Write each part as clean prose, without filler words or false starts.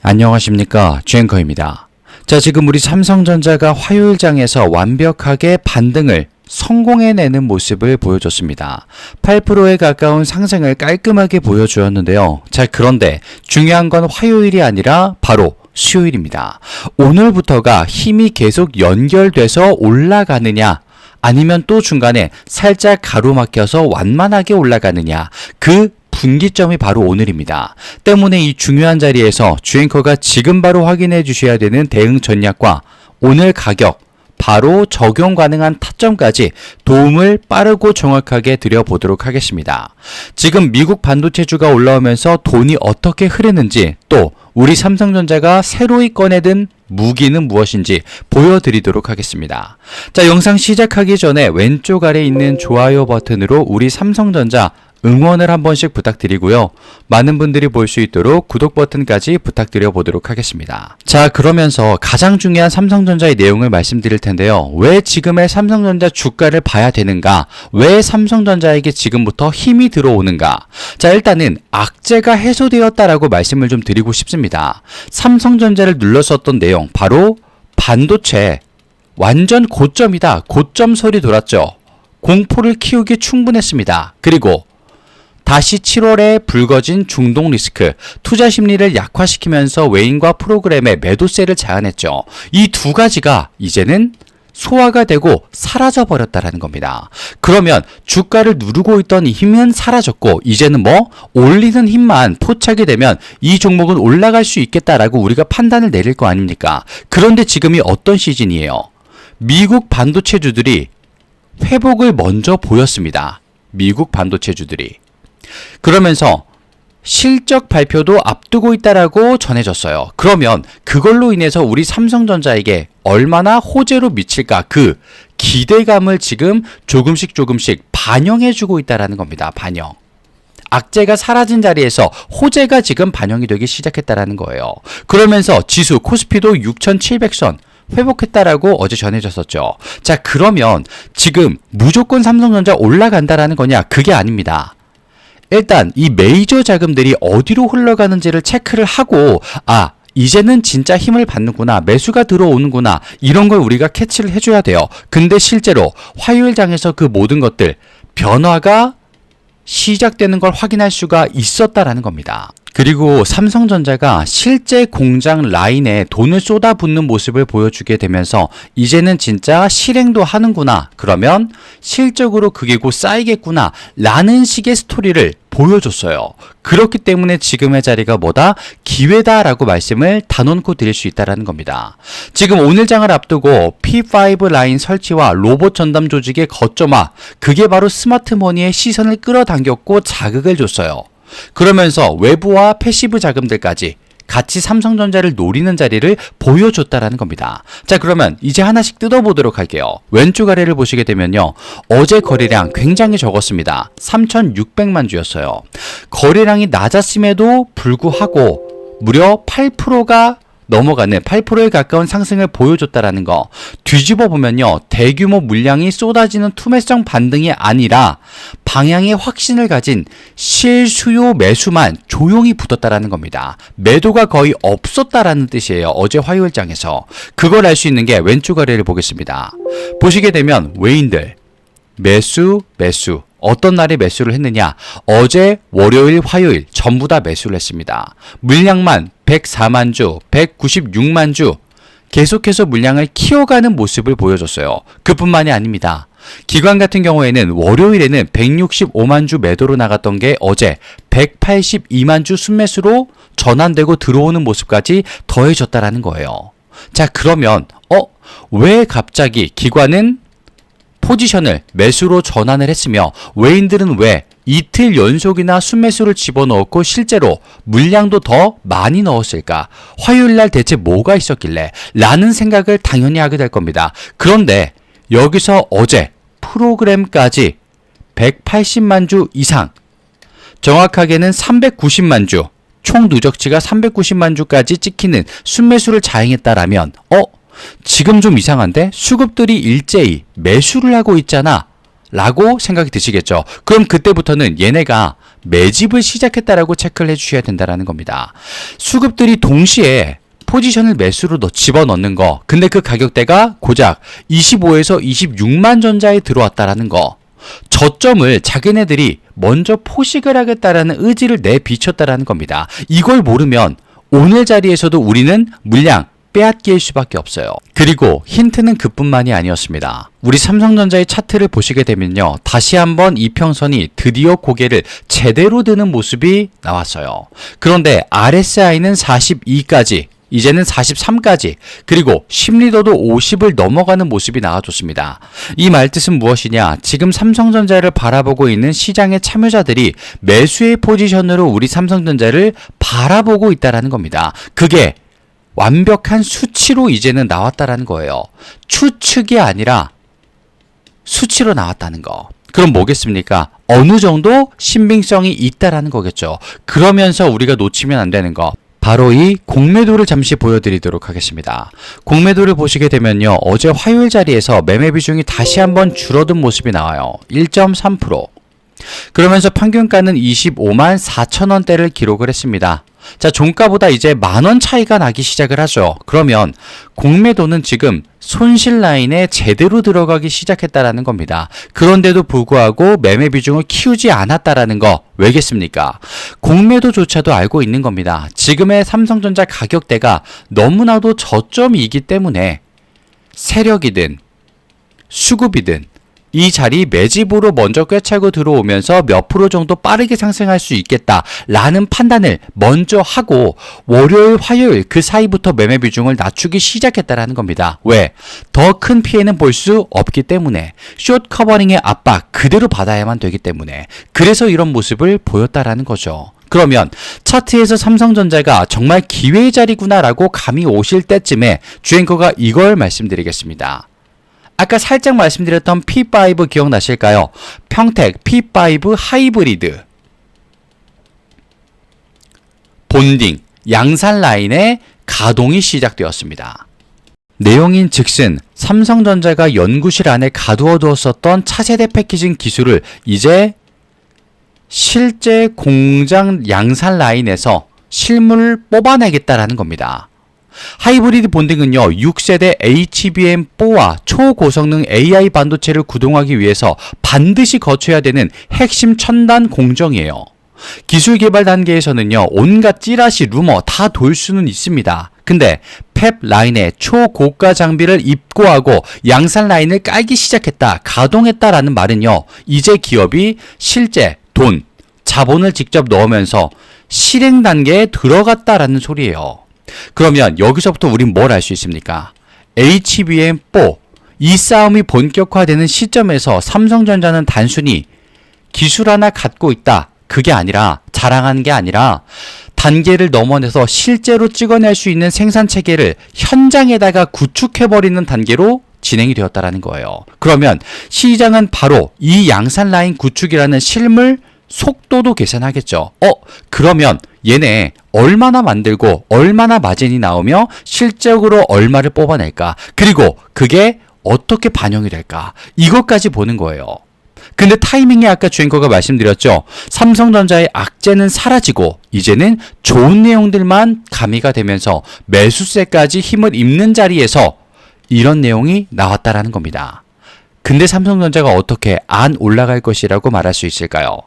안녕하십니까, 주앵커입니다. 자, 지금 우리 삼성전자가 화요일장에서 완벽하게 반등을 성공해내는 모습을 보여줬습니다. 8%에 가까운 상승을 깔끔하게 보여주었는데요. 자, 그런데 중요한 건 화요일이 아니라 바로 수요일입니다. 오늘부터가 힘이 계속 연결돼서 올라가느냐, 아니면 또 중간에 살짝 가로막혀서 완만하게 올라가느냐, 그 분기점이 바로 오늘입니다. 때문에 이 중요한 자리에서 주앵커가 지금 바로 확인해 주셔야 되는 대응 전략과 오늘 가격, 바로 적용 가능한 타점까지 도움을 빠르고 정확하게 드려보도록 하겠습니다. 지금 미국 반도체주가 올라오면서 돈이 어떻게 흐르는지, 또 우리 삼성전자가 새로이 꺼내든 무기는 무엇인지 보여드리도록 하겠습니다. 자, 영상 시작하기 전에 왼쪽 아래에 있는 좋아요 버튼으로 우리 삼성전자 응원을 한 번씩 부탁드리고요. 많은 분들이 볼 수 있도록 구독 버튼까지 부탁드려 보도록 하겠습니다. 자, 그러면서 가장 중요한 삼성전자의 내용을 말씀드릴 텐데요. 왜 지금의 삼성전자 주가를 봐야 되는가? 왜 삼성전자에게 지금부터 힘이 들어오는가? 자, 일단은 악재가 해소되었다라고 말씀을 좀 드리고 싶습니다. 삼성전자를 눌렀었던 내용, 바로 반도체 완전 고점이다. 고점 소리 돌았죠. 공포를 키우기 충분했습니다. 그리고 다시 7월에 불거진 중동 리스크, 투자 심리를 약화시키면서 외인과 프로그램의 매도세를 제한했죠. 이 두 가지가 이제는 소화가 되고 사라져버렸다라는 겁니다. 그러면 주가를 누르고 있던 이 힘은 사라졌고, 이제는 올리는 힘만 포착이 되면 이 종목은 올라갈 수 있겠다라고 우리가 판단을 내릴 거 아닙니까? 그런데 지금이 어떤 시즌이에요? 미국 반도체주들이 회복을 먼저 보였습니다. 미국 반도체주들이. 그러면서 실적 발표도 앞두고 있다라고 전해졌어요. 그러면 그걸로 인해서 우리 삼성전자에게 얼마나 호재로 미칠까, 그 기대감을 지금 조금씩 반영해주고 있다라는 겁니다. 반영. 악재가 사라진 자리에서 호재가 지금 반영이 되기 시작했다라는 거예요. 그러면서 지수 코스피도 6,700선 회복했다라고 어제 전해졌었죠. 자, 그러면 지금 무조건 삼성전자 올라간다라는 거냐? 그게 아닙니다. 일단 이 메이저 자금들이 어디로 흘러가는지를 체크를 하고, 이제는 진짜 힘을 받는구나, 매수가 들어오는구나, 이런 걸 우리가 캐치를 해줘야 돼요. 근데 실제로 화요일장에서 그 모든 것들 변화가 시작되는 걸 확인할 수가 있었다라는 겁니다. 그리고 삼성전자가 실제 공장 라인에 돈을 쏟아붓는 모습을 보여주게 되면서 이제는 진짜 실행도 하는구나, 그러면 실적으로 그게 곧 쌓이겠구나 라는 식의 스토리를 보여줬어요. 그렇기 때문에 지금의 자리가 뭐다? 기회다라고 말씀을 단언코 드릴 수 있다는 겁니다. 지금 오늘 장을 앞두고 P5 라인 설치와 로봇 전담 조직의 거점화, 그게 바로 스마트머니의 시선을 끌어당겼고 자극을 줬어요. 그러면서 외부와 패시브 자금들까지 같이 삼성전자를 노리는 자리를 보여줬다라는 겁니다. 자, 그러면 이제 하나씩 뜯어보도록 할게요. 왼쪽 아래를 보시게 되면요, 어제 거래량 굉장히 적었습니다. 3,600만 주였어요. 거래량이 낮았음에도 불구하고 무려 8%가 넘어가는 8%에 가까운 상승을 보여줬다라는 거. 뒤집어 보면요, 대규모 물량이 쏟아지는 투매성 반등이 아니라 방향의 확신을 가진 실수요 매수만 조용히 붙었다라는 겁니다. 매도가 거의 없었다라는 뜻이에요. 어제 화요일장에서. 그걸 알 수 있는 게 왼쪽 아래를 보겠습니다. 보시게 되면 외인들 매수. 어떤 날에 매수를 했느냐? 어제 월요일, 화요일 전부 다 매수를 했습니다. 물량만 104만 주, 196만 주 계속해서 물량을 키워가는 모습을 보여줬어요. 그뿐만이 아닙니다. 기관 같은 경우에는 월요일에는 165만 주 매도로 나갔던 게 어제 182만 주 순매수로 전환되고 들어오는 모습까지 더해졌다라는 거예요. 자, 그러면 왜 갑자기 기관은 포지션을 매수로 전환을 했으며 외인들은 왜 이틀 연속이나 순매수를 집어넣었고 실제로 물량도 더 많이 넣었을까? 화요일날 대체 뭐가 있었길래? 라는 생각을 당연히 하게 될 겁니다. 그런데 여기서 어제 프로그램까지 180만 주 이상, 정확하게는 390만 주, 총 누적치가 390만 주까지 찍히는 순매수를 자행했다라면 지금 좀 이상한데? 수급들이 일제히 매수를 하고 있잖아 라고 생각이 드시겠죠. 그럼 그때부터는 얘네가 매집을 시작했다라고 체크를 해주셔야 된다는 겁니다. 수급들이 동시에 포지션을 매수로 집어넣는 거, 근데 그 가격대가 고작 25에서 26만 전자에 들어왔다라는 거, 저점을 자기네들이 먼저 포식을 하겠다라는 의지를 내비쳤다라는 겁니다. 이걸 모르면 오늘 자리에서도 우리는 물량 빼앗길 수밖에 없어요. 그리고 힌트는 그뿐만이 아니었습니다. 우리 삼성전자의 차트를 보시게 되면요, 다시 한번 이평선이 드디어 고개를 제대로 드는 모습이 나왔어요. 그런데 RSI는 42까지, 이제는 43까지, 그리고 심리도도 50을 넘어가는 모습이 나와줬습니다. 이 말뜻은 무엇이냐? 지금 삼성전자를 바라보고 있는 시장의 참여자들이 매수의 포지션으로 우리 삼성전자를 바라보고 있다는 겁니다. 그게 완벽한 수치로 이제는 나왔다라는 거예요. 추측이 아니라 수치로 나왔다는 거. 그럼 뭐겠습니까? 어느 정도 신빙성이 있다라는 거겠죠. 그러면서 우리가 놓치면 안 되는 거, 바로 이 공매도를 잠시 보여드리도록 하겠습니다. 공매도를 보시게 되면요, 어제 화요일 자리에서 매매 비중이 다시 한번 줄어든 모습이 나와요. 1.3%. 그러면서 평균가는 25만 4천 원대를 기록을 했습니다. 자, 종가보다 이제 만원 차이가 나기 시작을 하죠. 그러면 공매도는 지금 손실 라인에 제대로 들어가기 시작했다라는 겁니다. 그런데도 불구하고 매매 비중을 키우지 않았다라는 거 왜겠습니까? 공매도조차도 알고 있는 겁니다. 지금의 삼성전자 가격대가 너무나도 저점이기 때문에 세력이든 수급이든 이 자리 매집으로 먼저 꿰차고 들어오면서 몇 프로 정도 빠르게 상승할 수 있겠다라는 판단을 먼저 하고 월요일, 화요일 그 사이부터 매매 비중을 낮추기 시작했다라는 겁니다. 왜? 더 큰 피해는 볼 수 없기 때문에, 숏 커버링의 압박 그대로 받아야만 되기 때문에, 그래서 이런 모습을 보였다라는 거죠. 그러면 차트에서 삼성전자가 정말 기회의 자리구나라고 감이 오실 때쯤에 주앵커가 이걸 말씀드리겠습니다. 아까 살짝 말씀드렸던 P5 기억나실까요? 평택 P5 하이브리드 본딩 양산 라인의 가동이 시작되었습니다. 내용인 즉슨 삼성전자가 연구실 안에 가두어두었었던 차세대 패키징 기술을 이제 실제 공장 양산 라인에서 실물을 뽑아내겠다라는 겁니다. 하이브리드 본딩은요, 6세대 HBM4와 초고성능 AI 반도체를 구동하기 위해서 반드시 거쳐야 되는 핵심 첨단 공정이에요. 기술 개발 단계에서는요, 온갖 찌라시, 루머 다 돌 수는 있습니다. 근데 팹 라인에 초고가 장비를 입고하고 양산 라인을 깔기 시작했다, 가동했다라는 말은요, 이제 기업이 실제 돈, 자본을 직접 넣으면서 실행 단계에 들어갔다라는 소리예요. 그러면 여기서부터 우린 뭘 알 수 있습니까? HBM4 이 싸움이 본격화되는 시점에서 삼성전자는 단순히 기술 하나 갖고 있다, 그게 아니라, 자랑하는 게 아니라 단계를 넘어내서 실제로 찍어낼 수 있는 생산 체계를 현장에다가 구축해버리는 단계로 진행이 되었다라는 거예요. 그러면 시장은 바로 이 양산 라인 구축이라는 실물 속도도 계산하겠죠. 그러면 얘네 얼마나 만들고 얼마나 마진이 나오며 실적으로 얼마를 뽑아낼까, 그리고 그게 어떻게 반영이 될까, 이것까지 보는 거예요. 근데 타이밍에 아까 주앵커가 말씀드렸죠. 삼성전자의 악재는 사라지고 이제는 좋은 내용들만 가미가 되면서 매수세까지 힘을 입는 자리에서 이런 내용이 나왔다라는 겁니다. 근데 삼성전자가 어떻게 안 올라갈 것이라고 말할 수 있을까요?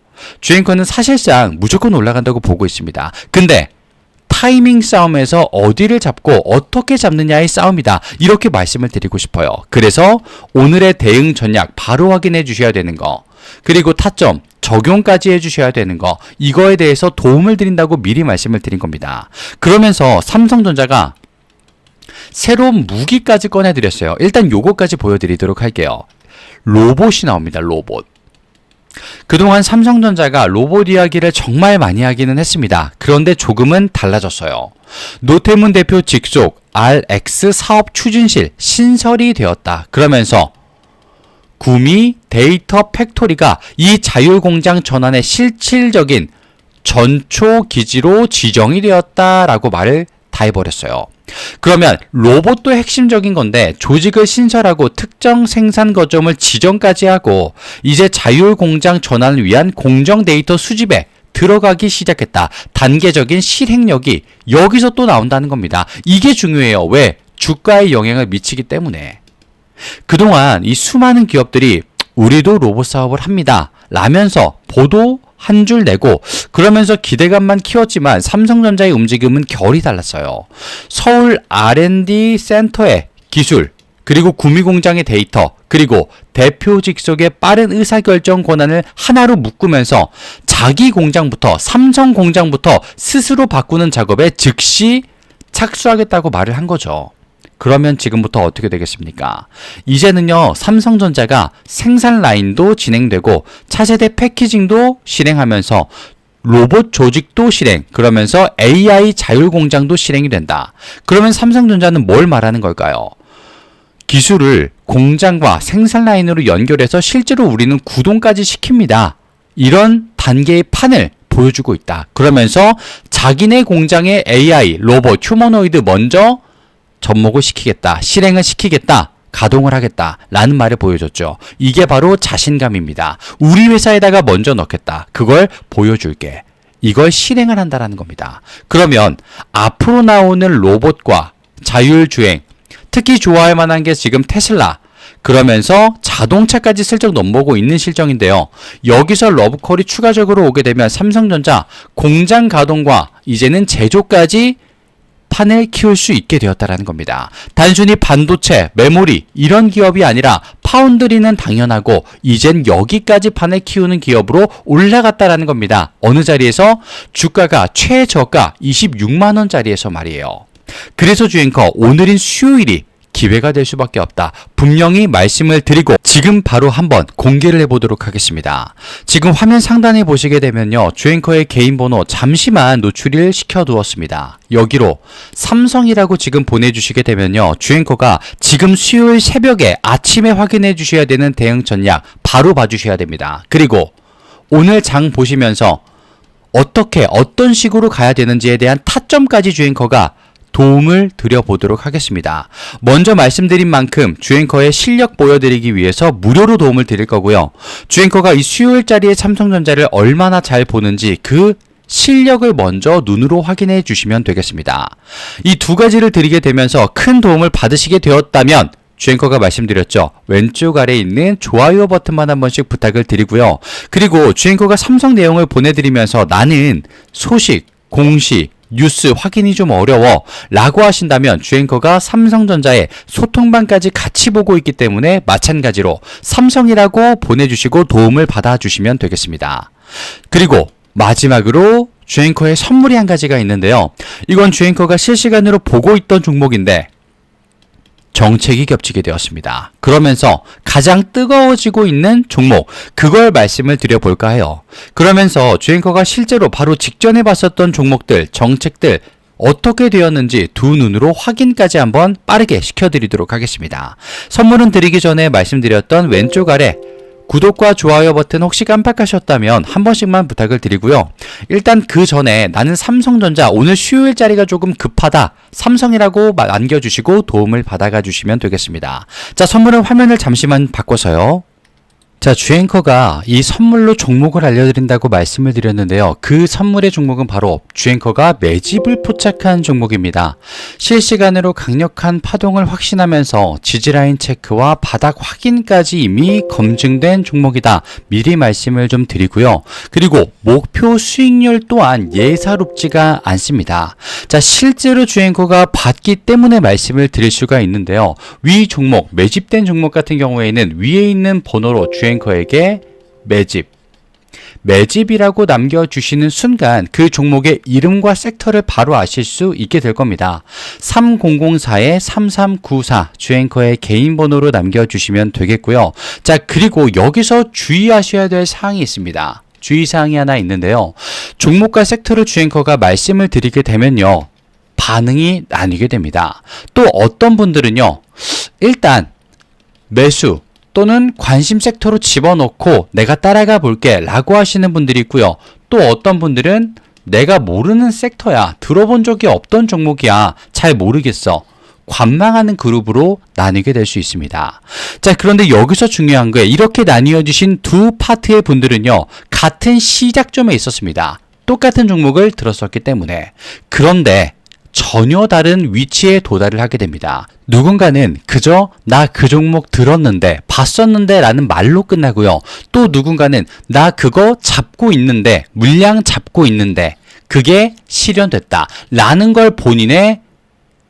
주앵커는 사실상 무조건 올라간다고 보고 있습니다. 근데 타이밍 싸움에서 어디를 잡고 어떻게 잡느냐의 싸움이다, 이렇게 말씀을 드리고 싶어요. 그래서 오늘의 대응 전략 바로 확인해 주셔야 되는 거, 그리고 타점 적용까지 해 주셔야 되는 거, 이거에 대해서 도움을 드린다고 미리 말씀을 드린 겁니다. 그러면서 삼성전자가 새로운 무기까지 꺼내드렸어요. 일단 요거까지 보여드리도록 할게요. 로봇이 나옵니다. 로봇. 그동안 삼성전자가 로봇 이야기를 정말 많이 하기는 했습니다. 그런데 조금은 달라졌어요. 노태문 대표 직속 RX 사업 추진실 신설이 되었다. 그러면서 구미 데이터 팩토리가 이 자율공장 전환의 실질적인 전초 기지로 지정이 되었다라고 말을 다 해버렸어요. 그러면 로봇도 핵심적인 건데 조직을 신설하고 특정 생산 거점을 지정까지 하고 이제 자율공장 전환을 위한 공정 데이터 수집에 들어가기 시작했다. 단계적인 실행력이 여기서 또 나온다는 겁니다. 이게 중요해요. 왜? 주가에 영향을 미치기 때문에. 그동안 이 수많은 기업들이 우리도 로봇 사업을 합니다 라면서 보도 한 줄 내고 그러면서 기대감만 키웠지만 삼성전자의 움직임은 결이 달랐어요. 서울 R&D 센터의 기술, 그리고 구미공장의 데이터, 그리고 대표 직속의 빠른 의사결정 권한을 하나로 묶으면서 자기 공장부터, 삼성 공장부터 스스로 바꾸는 작업에 즉시 착수하겠다고 말을 한 거죠. 그러면 지금부터 어떻게 되겠습니까? 이제는요, 삼성전자가 생산 라인도 진행되고 차세대 패키징도 실행하면서 로봇 조직도 실행, 그러면서 AI 자율 공장도 실행이 된다. 그러면 삼성전자는 뭘 말하는 걸까요? 기술을 공장과 생산 라인으로 연결해서 실제로 우리는 구동까지 시킵니다. 이런 단계의 판을 보여주고 있다. 그러면서 자기네 공장의 AI, 로봇, 휴머노이드 먼저 접목을 시키겠다, 실행을 시키겠다, 가동을 하겠다 라는 말을 보여줬죠. 이게 바로 자신감입니다. 우리 회사에다가 먼저 넣겠다. 그걸 보여줄게. 이걸 실행을 한다라는 겁니다. 그러면 앞으로 나오는 로봇과 자율주행, 특히 좋아할 만한 게 지금 테슬라, 그러면서 자동차까지 슬쩍 넘보고 있는 실정인데요. 여기서 러브콜이 추가적으로 오게 되면 삼성전자 공장 가동과 이제는 제조까지 판을 키울 수 있게 되었다는 겁니다. 단순히 반도체, 메모리 이런 기업이 아니라 파운드리는 당연하고 이젠 여기까지 판을 키우는 기업으로 올라갔다는 겁니다. 어느 자리에서? 주가가 최저가 26만 원짜리에서 말이에요. 그래서 주앵커 오늘인 수요일이 기회가 될 수밖에 없다. 분명히 말씀을 드리고 지금 바로 한번 공개를 해보도록 하겠습니다. 지금 화면 상단에 보시게 되면요. 주앵커의 개인 번호 잠시만 노출을 시켜두었습니다. 여기로 삼성이라고 지금 보내주시게 되면요. 주앵커가 지금 수요일 새벽에 아침에 확인해 주셔야 되는 대응 전략 바로 봐주셔야 됩니다. 그리고 오늘 장 보시면서 어떻게 어떤 식으로 가야 되는지에 대한 타점까지 주앵커가 도움을 드려보도록 하겠습니다. 먼저 말씀드린 만큼 주앵커의 실력 보여드리기 위해서 무료로 도움을 드릴 거고요. 주앵커가 이 수요일자리의 삼성전자를 얼마나 잘 보는지 그 실력을 먼저 눈으로 확인해 주시면 되겠습니다. 이 두 가지를 드리게 되면서 큰 도움을 받으시게 되었다면 주앵커가 말씀드렸죠. 왼쪽 아래에 있는 좋아요 버튼만 한 번씩 부탁을 드리고요. 그리고 주앵커가 삼성 내용을 보내드리면서 나는 소식, 공시, 뉴스 확인이 좀 어려워 라고 하신다면 주앵커가 삼성전자의 소통방까지 같이 보고 있기 때문에 마찬가지로 삼성이라고 보내주시고 도움을 받아주시면 되겠습니다. 그리고 마지막으로 주앵커의 선물이 한 가지가 있는데요. 이건 주앵커가 실시간으로 보고 있던 종목인데 정책이 겹치게 되었습니다. 그러면서 가장 뜨거워지고 있는 종목, 그걸 말씀을 드려볼까 해요. 그러면서 주앵커가 실제로 바로 직전에 봤었던 종목들, 정책들 어떻게 되었는지 두 눈으로 확인까지 한번 빠르게 시켜드리도록 하겠습니다. 선물은 드리기 전에 말씀드렸던 왼쪽 아래 구독과 좋아요 버튼 혹시 깜빡하셨다면 한 번씩만 부탁을 드리고요. 일단 그 전에 나는 삼성전자 오늘 수요일자리가 조금 급하다. 삼성이라고 남겨주시고 도움을 받아가 주시면 되겠습니다. 자, 선물은 화면을 잠시만 바꿔서요. 자, 주앵커가 이 선물로 종목을 알려드린다고 말씀을 드렸는데요. 그 선물의 종목은 바로 주앵커가 매집을 포착한 종목입니다. 실시간으로 강력한 파동을 확신하면서 지지라인 체크와 바닥 확인까지 이미 검증된 종목이다. 미리 말씀을 좀 드리고요. 그리고 목표 수익률 또한 예사롭지가 않습니다. 자, 실제로 주앵커가 봤기 때문에 말씀을 드릴 수가 있는데요. 위 종목, 매집된 종목 같은 경우에는 위에 있는 번호로 주앵커에게 매집이라고 남겨주시는 순간 그 종목의 이름과 섹터를 바로 아실 수 있게 될 겁니다. 3004-3394 주앵커의 개인 번호로 남겨주시면 되겠고요. 자, 그리고 여기서 주의하셔야 될 사항이 있습니다. 주의사항이 하나 있는데요. 종목과 섹터를 주앵커가 말씀을 드리게 되면요. 반응이 나뉘게 됩니다. 또 어떤 분들은요. 일단 매수 또는 관심 섹터로 집어넣고 내가 따라가 볼게 라고 하시는 분들이 있고요. 또 어떤 분들은 내가 모르는 섹터야. 들어본 적이 없던 종목이야. 잘 모르겠어. 관망하는 그룹으로 나뉘게 될 수 있습니다. 자, 그런데 여기서 중요한 거예요. 이렇게 나뉘어 주신 두 파트의 분들은요, 같은 시작점에 있었습니다. 똑같은 종목을 들었었기 때문에. 그런데 전혀 다른 위치에 도달을 하게 됩니다. 누군가는 그저 나 그 종목 들었는데, 봤었는데 라는 말로 끝나고요. 또 누군가는 나 그거 잡고 있는데, 물량 잡고 있는데 그게 실현됐다 라는 걸 본인의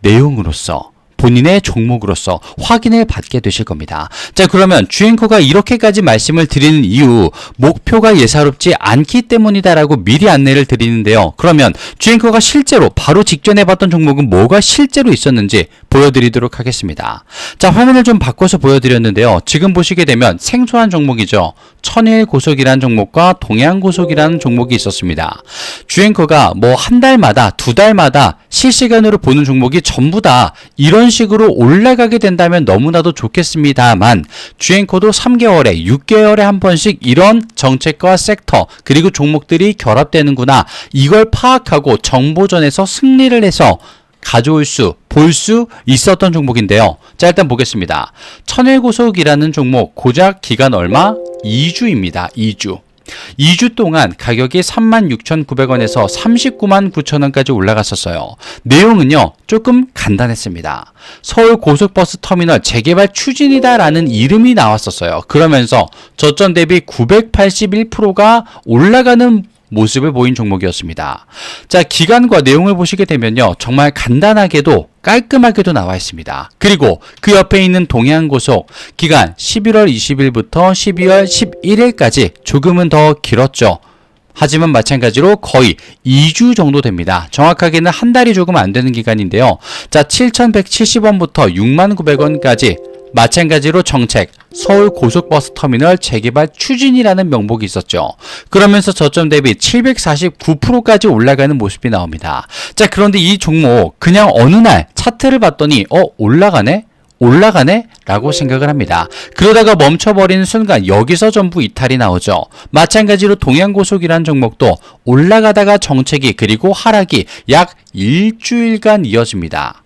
내용으로서, 본인의 종목으로서 확인을 받게 되실 겁니다. 자, 그러면 주앵커가 이렇게까지 말씀을 드리는 이유, 목표가 예사롭지 않기 때문이다라고 미리 안내를 드리는데요. 그러면 주앵커가 실제로 바로 직전에 봤던 종목은 뭐가 실제로 있었는지 보여드리도록 하겠습니다. 자, 화면을 좀 바꿔서 보여드렸는데요. 지금 보시게 되면 생소한 종목이죠. 천일고속이라는 종목과 동양고속이라는 종목이 있었습니다. 주앵커가 뭐 한 달마다, 두 달마다 실시간으로 보는 종목이 전부 다 이런 식으로 올라가게 된다면 너무나도 좋겠습니다만, 주앵커도 3개월에 6개월에 한 번씩 이런 정책과 섹터 그리고 종목들이 결합되는구나, 이걸 파악하고 정보전에서 승리를 해서 가져올 수, 볼 수 있었던 종목인데요. 자, 일단 보겠습니다. 천일고속이라는 종목 고작 기간 얼마? 2주입니다. 2주. 2주 동안 가격이 36,900원에서 399,900원까지 올라갔었어요. 내용은요, 조금 간단했습니다. 서울 고속버스 터미널 재개발 추진이다 라는 이름이 나왔었어요. 그러면서 저점 대비 981%가 올라가는 모습을 보인 종목이었습니다. 자, 기간과 내용을 보시게 되면요, 정말 간단하게도 깔끔하게도 나와 있습니다. 그리고 그 옆에 있는 동양고속 기간 11월 20일부터 12월 11일까지 조금은 더 길었죠. 하지만 마찬가지로 거의 2주 정도 됩니다. 정확하게는 한 달이 조금 안 되는 기간인데요. 자, 7,170원부터 69,000원까지 마찬가지로 정책, 서울 고속버스 터미널 재개발 추진이라는 명목이 있었죠. 그러면서 저점 대비 749%까지 올라가는 모습이 나옵니다. 자, 그런데 이 종목 그냥 어느 날 차트를 봤더니 올라가네? 올라가네? 라고 생각을 합니다. 그러다가 멈춰버리는 순간 여기서 전부 이탈이 나오죠. 마찬가지로 동양고속이라는 종목도 올라가다가 정책이 그리고 하락이 약 일주일간 이어집니다.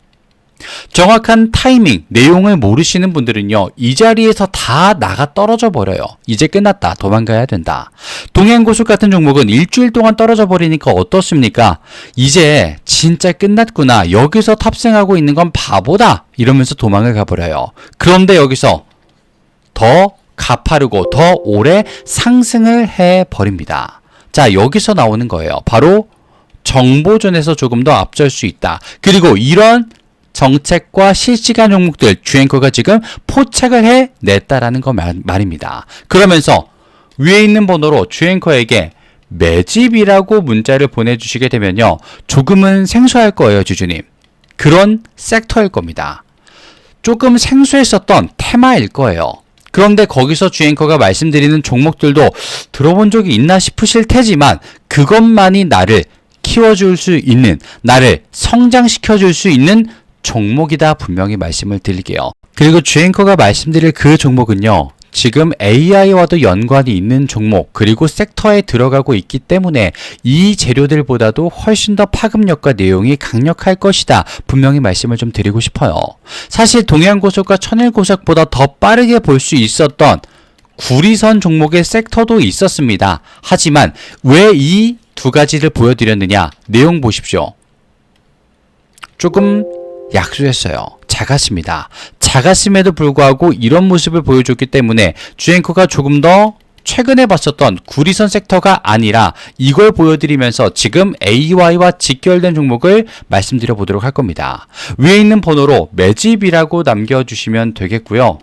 정확한 타이밍, 내용을 모르시는 분들은요, 이 자리에서 다 나가 떨어져 버려요. 이제 끝났다, 도망가야 된다. 동양고속 같은 종목은 일주일 동안 떨어져 버리니까 어떻습니까? 이제 진짜 끝났구나, 여기서 탑승하고 있는 건 바보다, 이러면서 도망을 가버려요. 그런데 여기서 더 가파르고 더 오래 상승을 해버립니다. 자, 여기서 나오는 거예요. 바로 정보전에서 조금 더 앞설 수 있다. 그리고 이런 정책과 실시간 종목들 주앵커가 지금 포착을 해냈다라는 거 말입니다. 그러면서 위에 있는 번호로 주앵커에게 매집이라고 문자를 보내주시게 되면요, 조금은 생소할 거예요, 주주님. 그런 섹터일 겁니다. 조금 생소했었던 테마일 거예요. 그런데 거기서 주앵커가 말씀드리는 종목들도 들어본 적이 있나 싶으실 테지만, 그것만이 나를 키워줄 수 있는, 나를 성장시켜줄 수 있는 종목이다, 분명히 말씀을 드릴게요. 그리고 주앵커가 말씀드릴 그 종목은요, 지금 AI와도 연관이 있는 종목 그리고 섹터에 들어가고 있기 때문에 이 재료들보다도 훨씬 더 파급력과 내용이 강력할 것이다, 분명히 말씀을 좀 드리고 싶어요. 사실 동양고속과 천일고속보다 더 빠르게 볼 수 있었던 구리선 종목의 섹터도 있었습니다. 하지만 왜 이 두 가지를 보여드렸느냐, 내용 보십시오. 조금 약소했어요. 작았습니다. 작았음에도 불구하고 이런 모습을 보여줬기 때문에 주앵커가 조금 더 최근에 봤었던 구리선 섹터가 아니라 이걸 보여드리면서 지금 AY와 직결된 종목을 말씀드려 보도록 할 겁니다. 위에 있는 번호로 매집이라고 남겨주시면 되겠고요.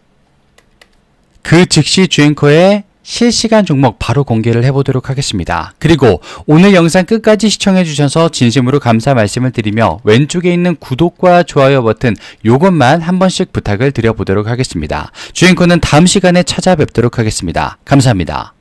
그 즉시 주앵커의 실시간 종목 바로 공개를 해보도록 하겠습니다. 그리고 오늘 영상 끝까지 시청해주셔서 진심으로 감사 말씀을 드리며 왼쪽에 있는 구독과 좋아요 버튼 요것만 한 번씩 부탁을 드려보도록 하겠습니다. 주앵커는 다음 시간에 찾아뵙도록 하겠습니다. 감사합니다.